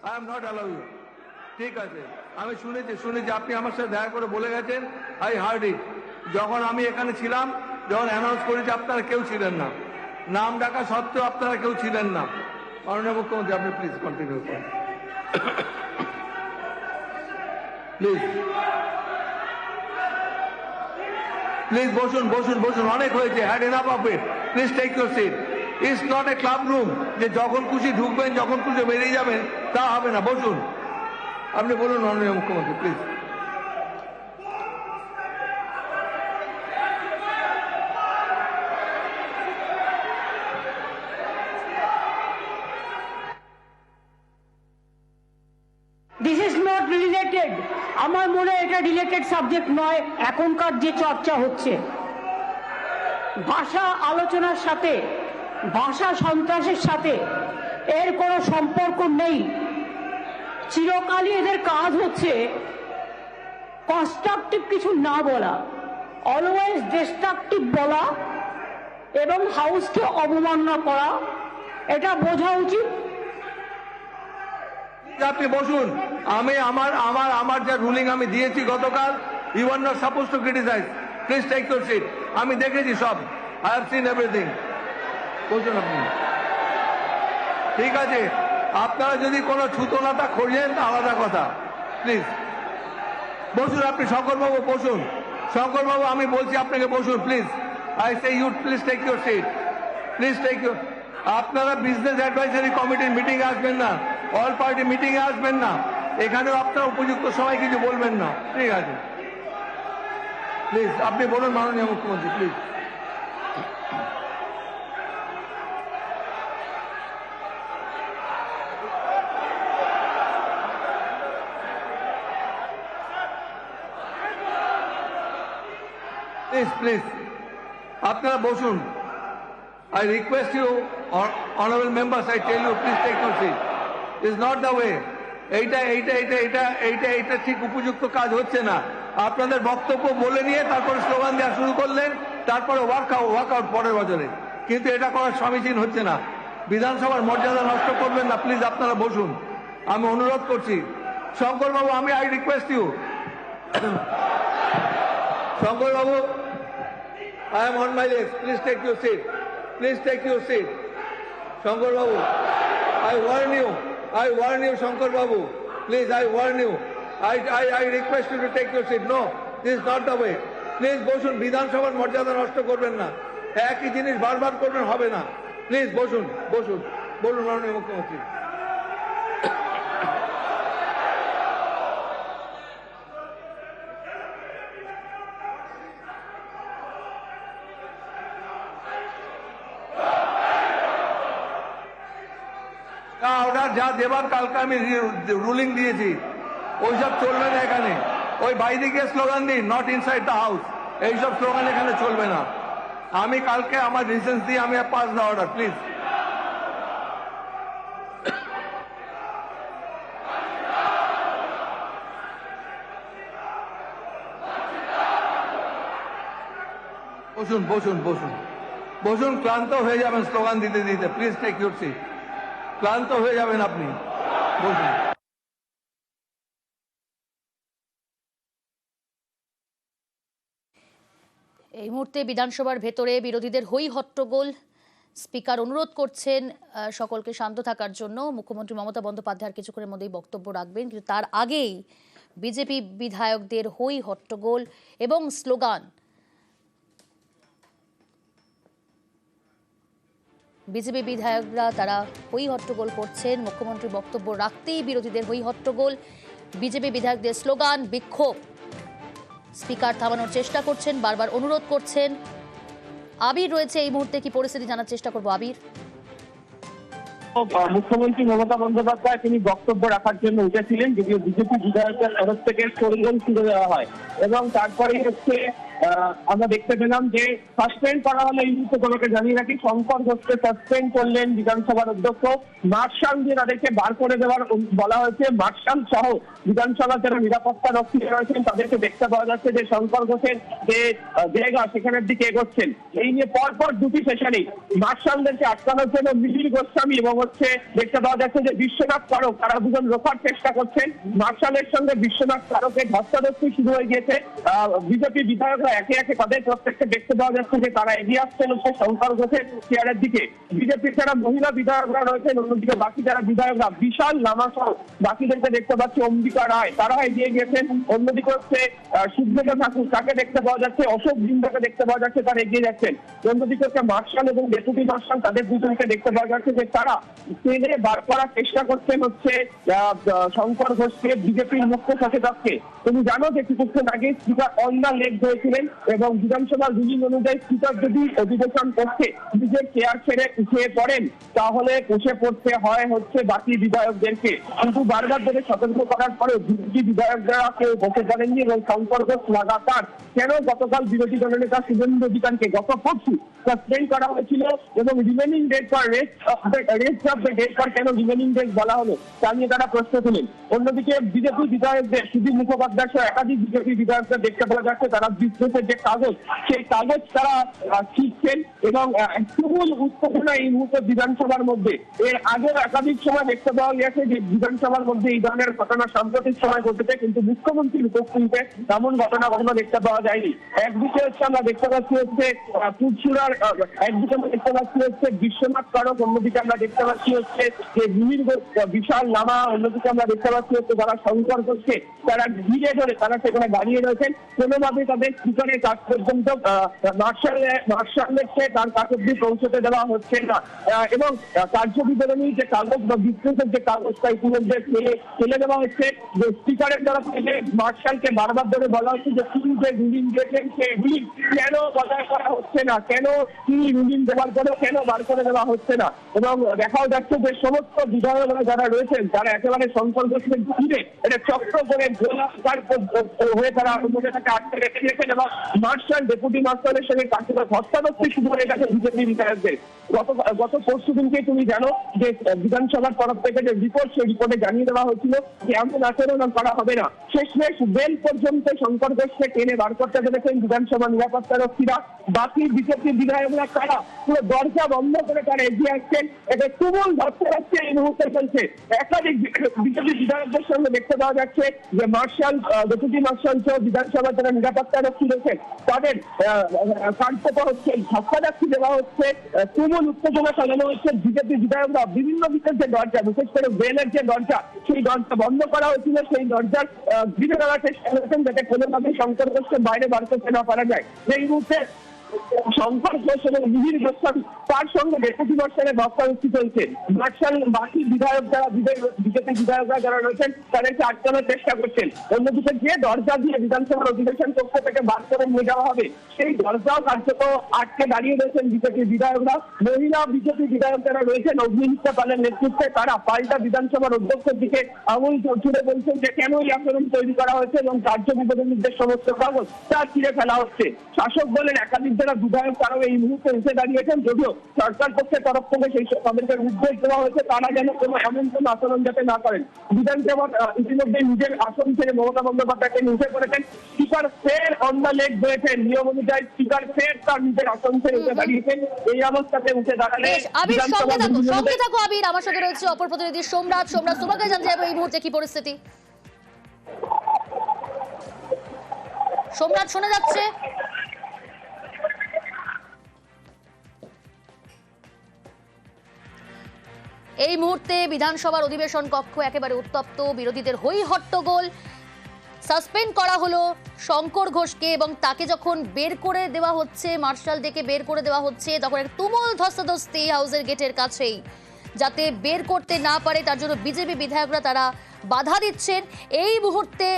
I am not allow you. ঠিক আছে, আমি শুনেছি আপনি আমার সাথে দেখা করে বলে গেছেন, আই হার্ড ইট। যখন আমি এখানে ছিলাম, যখন অ্যানাউন্স করেছি, আপনারা কেউ ছিলেন না, নাম ডাকা সত্ত্বেও আপনারা কেউ ছিলেন না। মাননীয় মুখ্যমন্ত্রী, আপনি প্লিজ কন্টিনিউ করুন প্লিজ। প্লিজ বসুন, অনেক হয়েছে, had enough of it, please take your seat. It's not a club room যে যখন খুশি ঢুকবেন, যখন খুশি বেরিয়ে যাবেন, তা হবে না। বসুন, আপনি বলুন মাননীয় মুখ্যমন্ত্রী, please. This is not related. আমার মনে হয় এটা রিলেটেড সাবজেক্ট নয়। এখনকার যে চর্চা হচ্ছে ভাষা আলোচনার সাথে, ভাষা সন্ত্রাসের সাথে এর কোনো সম্পর্ক নেই। চিরকালই এদের কাজ হচ্ছে কনস্ট্রাকটিভ কিছু না বলা, অলওয়েজ ডিস্ট্রাকটিভ বলা এবং হাউসকে অবমাননা করা। এটা বোঝা উচিত। আপনি বসুন। আমি আমার যে রুলিং আমি দিয়েছি গতকাল, you are not suppose to criticise. Please take your seat. আমি দেখেছি সব, আই হ্যাভ সিন এভরিথিং। বসুন আপনি। ঠিক আছে, আপনারা যদি কোনো ছুতোনাটা খোঁজেন আলাদা কথা। প্লিজ বসুন আপনি। শঙ্করবাবু বসুন। শঙ্করবাবু, আমি বলছি আপনাকে বসুন please. I say you please take your seat. Please take your. আপনারা বিজনেস অ্যাডভাইজারি কমিটির মিটিং আসবেন না, অল পার্টি মিটিং এ আসবেন না, এখানেও আপনারা উপযুক্ত সময় কিছু বলবেন না। ঠিক আছে, প্লিজ আপনি বলুন মাননীয় মুখ্যমন্ত্রী, প্লিজ। প্লিজ আপনারা বসুন। I request you, honorable members, I tell you, please take your seat. It's not the way. এইটা ঠিক উপযুক্ত কাজ হচ্ছে না। আপনাদের বক্তব্য বলে নিয়ে তারপরে স্লোগান দেওয়া শুরু করলেন, তারপরে ওয়ার্কআউট পরের বছরে, কিন্তু এটা করার সমীচীন হচ্ছে না। বিধানসভার মর্যাদা নষ্ট করবেন না, প্লিজ আপনারা বসুন। আমি অনুরোধ করছি। Shankarbabu, I request you. Shankarbabu, I am on my legs. Please take your seat. Please take your seat. Shankar Babu, I warn you, Shankar Babu. Please, I warn you. I request you to take your seat. No, this is not the way. Please, বসুন। বিধানসভার মর্যাদা নষ্ট করবেন না, একই জিনিস বারবার করবেন, হবে না। প্লিজ বসুন। বলুন মাননীয় মুখ্যমন্ত্রী। অর্ডার যা দেবার কালকে আমি রুলিং দিয়েছি, ওইসব চলবে না এখানে। ওই বাইরে গিয়ে স্লোগান দিন, নট ইনসাইড দ্য হাউস, এইসব স্লোগান এখানে চলবে না। আমি কালকে আমার রিসেন্স দিয়ে আমি পাস দ্য অর্ডার, প্লিজ। বসুন। ক্লান্ত হয়ে যাবেন স্লোগান দিতে দিতে। Please take your seat. ক্লান্ত হয়ে যাবেন আপনি, বসুন। এই মুহূর্তে বিধানসভার ভেতরে বিরোধীদের হই হট্টগোল। স্পিকার অনুরোধ করছেন সকলকে শান্ত থাকার জন্য। মুখ্যমন্ত্রী মমতা বন্দ্যোপাধ্যায় কিছুক্ষণের মধ্যেই বক্তব্য রাখবেন, কিন্তু তার আগেই বিজেপি বিধায়কদের হই হট্টগোল এবং স্লোগান। বিজেপি বিধায়করা তারা হই হট্টগোল করছেন। মুখ্যমন্ত্রী বক্তব্য রাখতেই বিরোধীদের হই হট্টগোল, বিজেপি বিধায়কদের স্লোগান, বিক্ষোভ। স্পিকার থামানোর চেষ্টা করছেন, বারবার অনুরোধ করছেন। আবির রয়েছে এই মুহূর্তে, কি পরিস্থিতি জানার চেষ্টা করবো। আবির, মুখ্যমন্ত্রী মমতা বন্দ্যোপাধ্যায় তিনি বক্তব্য রাখার জন্য উঠেছিলেন, যদিও বিজেপি বিধায়কদের তরফ থেকে স্লোগান তুলে দেওয়া হয় এবং তারপরে হচ্ছে আমরা দেখতে পেলাম যে সাসপেন্ড করা হলো। এই মুহূর্তে তোমাকে জানিয়ে রাখি, শঙ্কর ঘোষকে সাসপেন্ড করলেন বিধানসভার অধ্যক্ষ। মার্শাল দিয়ে তাদেরকে বার করে দেওয়ার বলা হয়েছে। মার্শাল সহ বিধানসভার যারা নিরাপত্তা রক্ষী রয়েছেন তাদেরকে দেখতে পাওয়া যাচ্ছে যে শঙ্কর ঘোষের যে জায়গা সেখানের দিকে এগোচ্ছেন। এই নিয়ে পরপর দুটি সেশনে মার্শালদেরকে আটকানোর জন্য মিহির গোস্বামী এবং দেখতে পাওয়া যাচ্ছে যে বিশ্বনাথ কারক, তারা দুজন রোখার চেষ্টা করছেন। মার্শালের সঙ্গে বিশ্বনাথ কারকের ধস্তাধস্তি শুরু হয়ে গিয়েছে। বিজেপি বিধায়করা একে একে তাদের প্রত্যেককে দেখতে পাওয়া যাচ্ছে যে তারা এগিয়ে আসছেন শঙ্কর ঘোষের চেয়ারের দিকে। বিজেপির যারা মহিলা বিধায়করা রয়েছেন, অন্যদিকে বাকি যারা বিধায়করা বিশাল লামা সহ বাকিদেরকে দেখতে পাচ্ছি। অম্বিকা রায় তারা এগিয়ে গিয়েছেন। অন্যদিকে সুব্রত ঠাকুর তাকে দেখতে পাওয়া যাচ্ছে। অশোক বিন্দাকে দেখতে পাওয়া যাচ্ছে, তারা এগিয়ে যাচ্ছেন। অন্যদিকে মার্শাল এবং ডেপুটি মার্শাল তাদের দুজনকে দেখতে পাওয়া যাচ্ছে যে তারা ট্রেনে বার করার চেষ্টা করছেন শঙ্কর ঘোষকে, বিজেপির মুখ্য সচেতককে। তুমি জানো যে কিছুক্ষণ আগে স্পিকার অন দ্য লেগ হয়েছিলেন এবং বিধানসভার রুলিং অনুযায়ী স্পিকার যদি অধিবেশন করতে নিজের চেয়ার ছেড়ে উঠে পড়েন তাহলে বসে পড়তে হয় বাকি বিধায়কদেরকে। কিন্তু বারবার ধরে সতর্ক করার পরেও বিরোধী বিধায়করা কেউ বসে পড়েননি এবং শঙ্কর ঘোষ লাগাতার কেন গতকাল বিরোধী দলনেতা শুভেন্দু অধিকারীকে গত পরশু সাসপেন্ড করা হয়েছিল এবং remaining date for rest of the date for কেন রিমেনিং ডেট বলা হলো তা নিয়ে তারা প্রশ্ন তুলেন। অন্যদিকে বিজেপি বিধায়কদের সুধীর মুখোপাধ্যায় সহ একাধিক বিজেপি বিধায়কদের দেখতে পাওয়া যাচ্ছে তারা বিদ্রোহের যে কাগজ সেই কাগজ তারা শিখছেন এবং তুমুল উত্তেজনা এই মুহূর্তে বিধানসভার মধ্যে। এর আগেও একাধিক সময় দেখতে পাওয়া গেছে যে বিধানসভার মধ্যে এই ধরনের ঘটনা সাম্প্রতিক সময় ঘটেছে, কিন্তু মুখ্যমন্ত্রীর উপস্থিতিতে তেমন ঘটনা কখনো দেখতে পাওয়া যায়নি। একদিকে আমরা দেখতে পাচ্ছি পুরসুরার, একদিকে আমরা দেখতে পাচ্ছি বিশ্বনাথ কারক, অন্যদিকে আমরা দেখতে পাচ্ছি যে মিহির বিশাল লামা, অন্যদিকে আমরা দেখতে পাচ্ছি যারা শঙ্কর ঘোষকে তারা ঘিরে ধরে তারা সেখানে দাঁড়িয়ে রয়েছেন। কোনোভাবে তাদের স্পিকারের কাছ পর্যন্ত মার্শালকে তার কাছ অব্দি পৌঁছতে দেওয়া হচ্ছে না এবং কার্যবিবরণী যে কাগজ বা বিস্তৃতের যে কাগজটা ইতিমধ্যে ফেলে দেওয়া হচ্ছে। যে স্পিকারের তরফ থেকে মার্শালকে বারবার ধরে বলা হচ্ছে যে তিনি যে রুলিং দিয়েছেন সেই রুলিং কেন বজায় করা হচ্ছে না, কেন তিনি রুলিং দেওয়ার পরেও কেন বার করে দেওয়া হচ্ছে না। এবং দেখাও যাচ্ছে যে সমস্ত বিধায়করা যারা রয়েছেন তারা একেবারে শঙ্কর ঘোষকে ঘিরে এটা চক্র করে গোলাকার হয়ে তারা তাকে আটকে রেখে দিয়েছেন এবং মার্শাল ডেপুটি মার্শালের সঙ্গে কাছে ধস্তাধস্তি শুরু হয়ে গেছে বিজেপি বিধায়কদের। গত পরশু দিনকে তুমি জানো যে বিধানসভার তরফ থেকে যে রিপোর্ট সেই রিপোর্টে জানিয়ে দেওয়া হয়েছিল যে এমন আচরণ করা হবে না। শেষমেশ বেল পর্যন্ত শঙ্কর ঘোষকে টেনে বার করতে পেরেছেন বিধানসভা নিরাপত্তা রক্ষীরা। বাকি বিজেপি বিধায়করা তারা পুরো দরজা বন্ধ করে তারা এগিয়ে আসছেন। এটা তুমুল ধস্তাধস্তি এই মুহূর্তে চলছে। একাধিক বিজেপি বিধায়কদের সঙ্গে দেখতে পাওয়া যাচ্ছে যে মার্শাল, ডেপুটি মার্শাল সহ বিধানসভার যারা নিরাপত্তা রক্ষী রয়েছেন তাদের কার্যত ধস্তাধস্তি দেওয়া হচ্ছে, তুমুল উত্তেজনা চালানো হচ্ছে। বিজেপি বিধায়করা বিভিন্ন দিকের যে দরজা, বিশেষ করে বেলের যে দরজা সেই দরজা বন্ধ করা হয়েছিল সেই দরজার ঘিরে দেওয়ার চেষ্টা করেছেন যাতে কোনোভাবে শঙ্কর ঘোষকে বাইরে বার করতে না পারা যায়। এই মুহূর্তে শঙ্কর ঘোষ এবং মিহির গোস্বামী তার সঙ্গে ডেপুটি মার্শালের ধস্তাধস্তি চলছে। মার্শাল বাকি বিধায়ক যারা বিজেপি বিধায়করা যারা রয়েছেন তাদেরকে আটকানোর চেষ্টা করছেন। অন্যদিকে যে দরজা দিয়ে বিধানসভার অধিবেশন কক্ষ থেকে বার করে নিয়ে যাওয়া হবে সেই দরজাও কার্যত আটকে দাঁড়িয়ে রয়েছেন বিজেপি বিধায়করা। মহিলা বিজেপি বিধায়ক যারা রয়েছেন অগ্নিমিত্রা পালের নেতৃত্বে তারা পাল্টা বিধানসভার অধ্যক্ষের দিকে আঙুল ছুড়ে বলছেন যে কেন এই আচরণ তৈরি করা হয়েছে এবং কার্যবিবরণীর যে সমস্ত কাগজ তা ছিঁড়ে ফেলা হচ্ছে। শাসক দলের একাধিক যারা বিধায়ক তারাও এই মুহূর্তে এসে দাঁড়িয়েছেন, যদিও সরকার পক্ষের তরফ থেকে সেই তাদেরকে নির্দেশ দেওয়া হয়েছে তারা যেন এমন কোনো আচরণ যাতে না করেন। বিধানসভা ইতিমধ্যে নিজের আসন ছেড়ে মমতা বন্দ্যোপাধ্যায়কে উঠে পড়েছেন। স্পিকার ফের অন দ্য লেগ হয়েছেন। নিয়ম অনুযায়ী স্পিকার ফের তার নিজের আসন ছেড়ে উঠে দাঁড়িয়েছেন। এই অবস্থাতে উঠে দাঁড়ালে সঙ্গে থাকো আবির, আমার সঙ্গে রয়েছে অপর প্রতিনিধি সোমরাজ। তোমাকে জানতে যাবো এই মুহূর্তে কি পরিস্থিতি। সোমরাজ শোনা যাচ্ছে? এই মুহূর্তে বিধানসভার অধিবেশন কক্ষ একেবারে উত্তপ্ত, বিরোধীদের হই হট্টগোল। সাসপেন্ড করা হলো শঙ্কর ঘোষকে এবং তাকে যখন বের করে দেওয়া হচ্ছে, মার্শাল ডেকে বের করে দেওয়া হচ্ছে, তখন এক তুমুল ধস্তাধস্তি হাউসের গেটের কাছেই, যাতে বের করতে না পারে তার জন্য বিজেপি বিধায়করা তারা বাধা দিচ্ছেন। এই মুহূর্তে